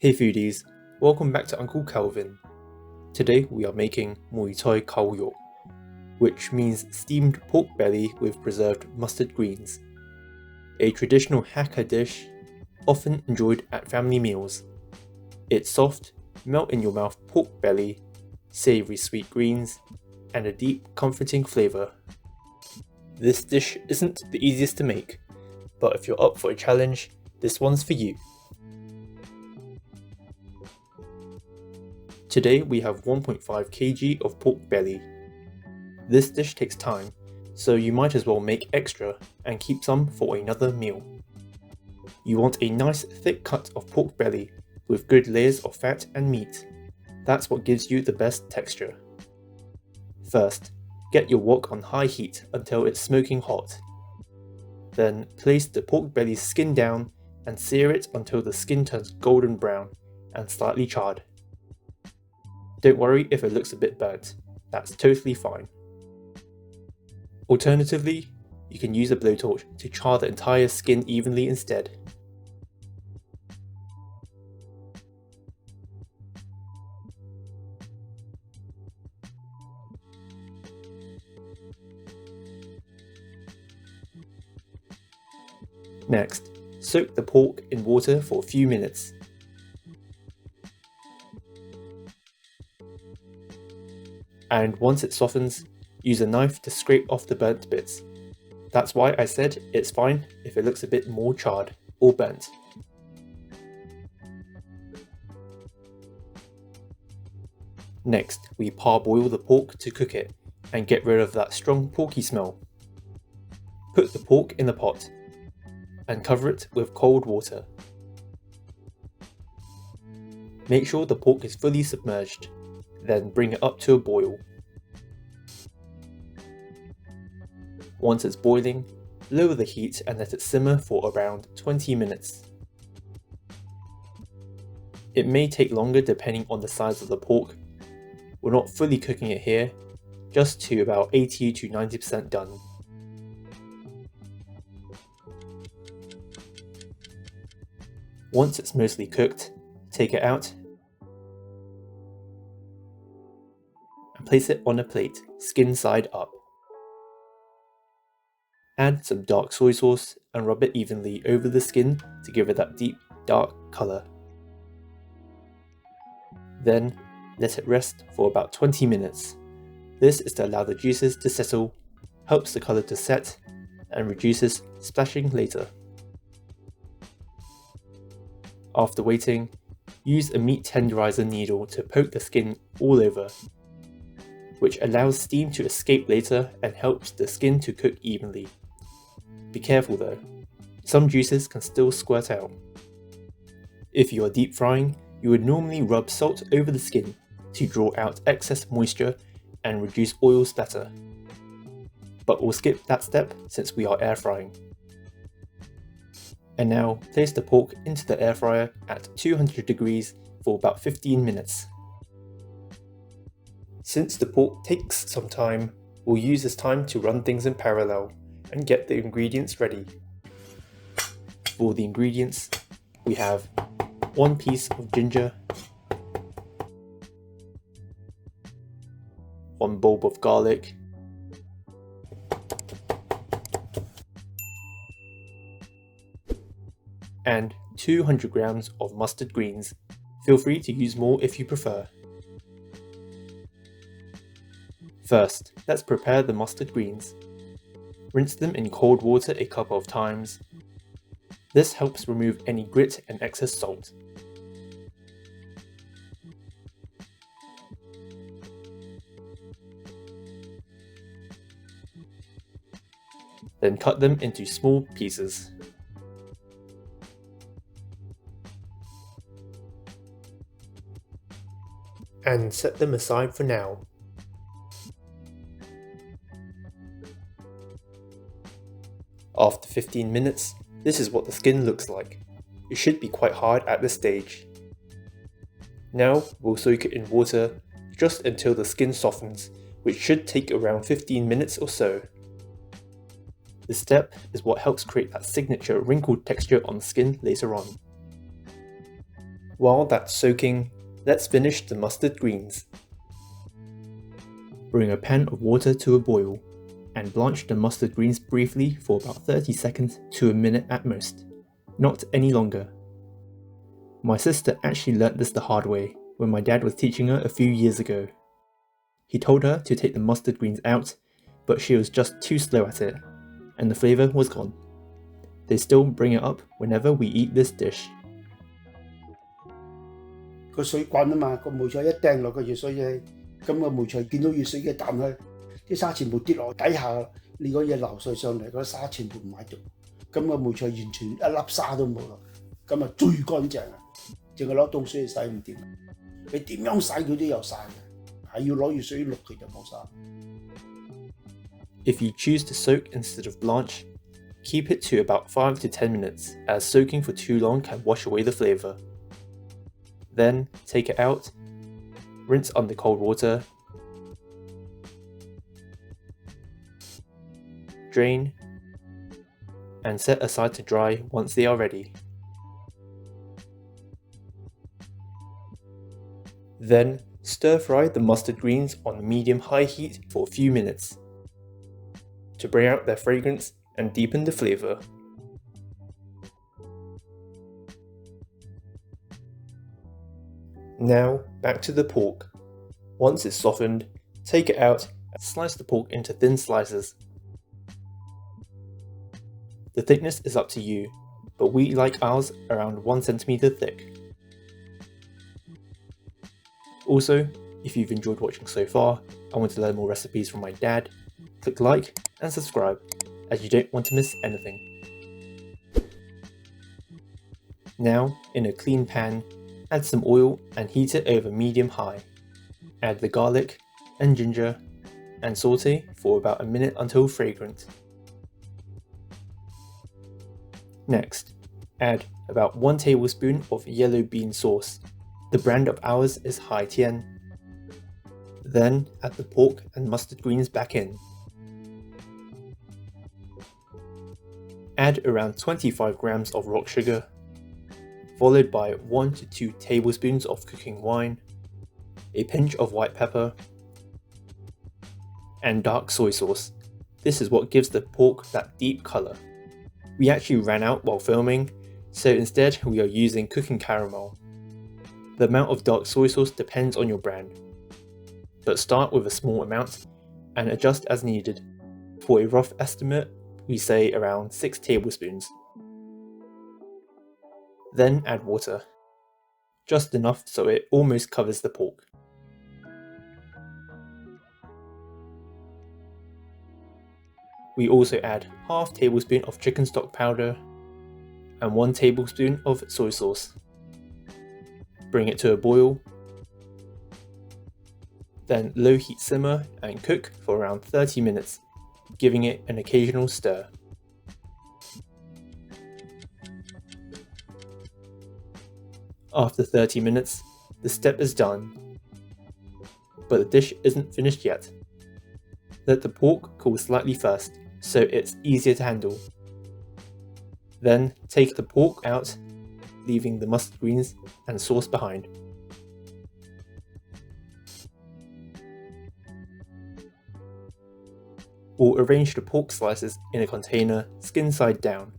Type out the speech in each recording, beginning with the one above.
Hey foodies, welcome back to Uncle Calvin. Today we are making Mui Choy Kau Yuk, which means steamed pork belly with preserved mustard greens. A traditional Hakka dish, often enjoyed at family meals. It's soft, melt in your mouth pork belly, savoury sweet greens, and a deep, comforting flavour. This dish isn't the easiest to make, but if you're up for a challenge, this one's for you. Today we have 1.5 kg of pork belly. This dish takes time, so you might as well make extra and keep some for another meal. You want a nice thick cut of pork belly with good layers of fat and meat. That's what gives you the best texture. First, get your wok on high heat until it's smoking hot. Then place the pork belly's skin down and sear it until the skin turns golden brown and slightly charred. Don't worry if it looks a bit burnt, that's totally fine. Alternatively, you can use a blowtorch to char the entire skin evenly instead. Next, soak the pork in water for a few minutes. And once it softens, use a knife to scrape off the burnt bits. That's why I said it's fine if it looks a bit more charred or burnt. Next, we parboil the pork to cook it and get rid of that strong porky smell. Put the pork in the pot and cover it with cold water. Make sure the pork is fully submerged, then bring it up to a boil. Once it's boiling, lower the heat and let it simmer for around 20 minutes. It may take longer depending on the size of the pork. We're not fully cooking it here, just to about 80 to 90% done. Once it's mostly cooked, take it out and place it on a plate, skin side up. Add some dark soy sauce and rub it evenly over the skin to give it that deep, dark colour. Then, let it rest for about 20 minutes. This is to allow the juices to settle, helps the colour to set, and reduces splashing later. After waiting, use a meat tenderizer needle to poke the skin all over, which allows steam to escape later and helps the skin to cook evenly. Be careful though, some juices can still squirt out. If you are deep frying, you would normally rub salt over the skin to draw out excess moisture and reduce oil splatter. But we'll skip that step since we are air frying. And now place the pork into the air fryer at 200 degrees for about 15 minutes. Since the pork takes some time, we'll use this time to run things in parallel and get the ingredients ready. For the ingredients, we have 1 piece of ginger, 1 bulb of garlic, and 200 grams of mustard greens. Feel free to use more if you prefer. First, let's prepare the mustard greens. Rinse them in cold water a couple of times. This helps remove any grit and excess salt. Then cut them into small pieces. And set them aside for now. After 15 minutes, this is what the skin looks like. It should be quite hard at this stage. Now we'll soak it in water just until the skin softens, which should take around 15 minutes or so. This step is what helps create that signature wrinkled texture on the skin later on. While that's soaking, let's finish the mustard greens. Bring a pan of water to a boil and blanch the mustard greens briefly for about 30 seconds to a minute at most, not any longer. My sister actually learnt this the hard way when my dad was teaching her a few years ago. He told her to take the mustard greens out, but she was just too slow at it, and the flavour was gone. They still bring it up whenever we eat this dish. 個水滾啊嘛，個梅菜一掟落個熱水嘅，咁個梅菜見到熱水嘅彈開，啲沙全部跌落底下，你嗰嘢流水上嚟，嗰沙全部唔喺度，咁個梅菜完全一粒沙都冇咯，咁啊最乾淨啊，淨係攞凍水去洗唔掂，你點樣洗佢都有沙嘅，係要攞熱水淥佢就冇沙。If you choose to soak instead of blanch, keep it to about 5 to 10 minutes, as soaking for too long can wash away the flavour. Then take it out, rinse under cold water, drain, and set aside to dry once they are ready. Then stir fry the mustard greens on medium-high heat for a few minutes to bring out their fragrance and deepen the flavour. Now back to the pork. Once it's softened, take it out and slice the pork into thin slices. The thickness is up to you, but we like ours around 1 centimeter thick. Also, if you've enjoyed watching so far and want to learn more recipes from my dad, click like and subscribe, as you don't want to miss anything. Now, in a clean pan, add some oil and heat it over medium-high. Add the garlic and ginger and saute for about a minute until fragrant. Next, add about 1 tablespoon of yellow bean sauce. The brand of ours is Hai Tian. Then add the pork and mustard greens back in. Add around 25 grams of rock sugar, followed by 1 to 2 tablespoons of cooking wine, a pinch of white pepper, and dark soy sauce. This is what gives the pork that deep colour. We actually ran out while filming, so instead we are using cooking caramel. The amount of dark soy sauce depends on your brand, but start with a small amount and adjust as needed. For a rough estimate, we say around 6 tablespoons. Then add water, just enough so it almost covers the pork. We also add half tablespoon of chicken stock powder and 1 tablespoon of soy sauce. Bring it to a boil, then low heat simmer and cook for around 30 minutes, giving it an occasional stir. After 30 minutes, the step is done, but the dish isn't finished yet. Let the pork cool slightly first, so it's easier to handle. Then take the pork out, leaving the mustard greens and sauce behind. Or arrange the pork slices in a container skin side down,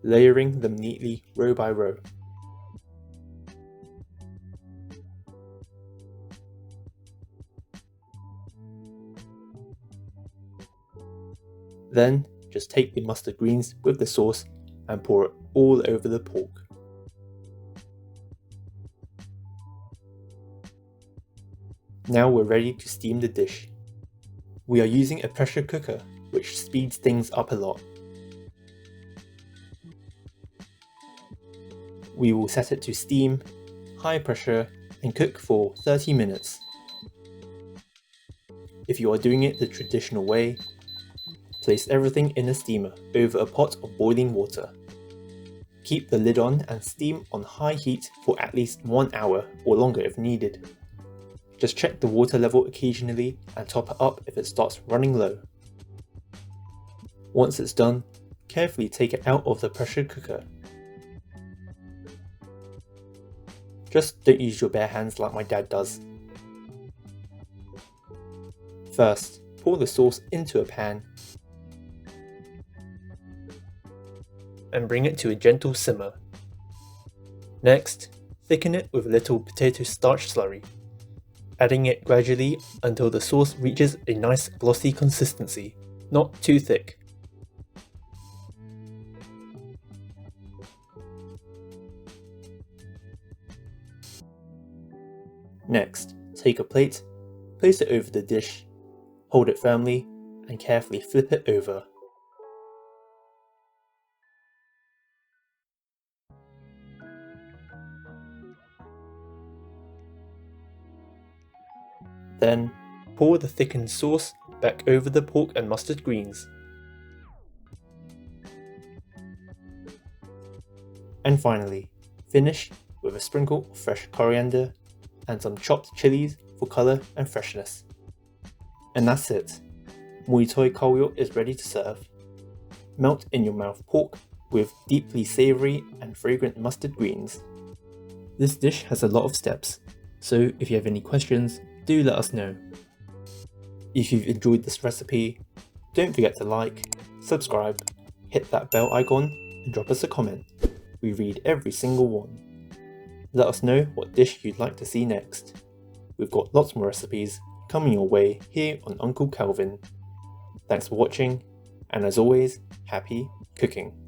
layering them neatly row by row. Then just take the mustard greens with the sauce and pour it all over the pork. Now we're ready to steam the dish. We are using a pressure cooker, which speeds things up a lot. We will set it to steam, high pressure, and cook for 30 minutes. If you are doing it the traditional way, place everything in a steamer over a pot of boiling water. Keep the lid on and steam on high heat for at least 1 hour or longer if needed. Just check the water level occasionally and top it up if it starts running low. Once it's done, carefully take it out of the pressure cooker. Just don't use your bare hands like my dad does. First, pour the sauce into a pan and bring it to a gentle simmer. Next, thicken it with a little potato starch slurry, adding it gradually until the sauce reaches a nice glossy consistency, not too thick. Next, take a plate, place it over the dish, hold it firmly, and carefully flip it over. Then, pour the thickened sauce back over the pork and mustard greens. And finally, finish with a sprinkle of fresh coriander and some chopped chilies for colour and freshness. And that's it. Mui Choy Kau Yuk is ready to serve. Melt in your mouth pork with deeply savoury and fragrant mustard greens. This dish has a lot of steps, so if you have any questions, do let us know. If you've enjoyed this recipe, don't forget to like, subscribe, hit that bell icon and drop us a comment. We read every single one. Let us know what dish you'd like to see next. We've got lots more recipes coming your way here on Uncle Calvin. Thanks for watching, and as always, happy cooking.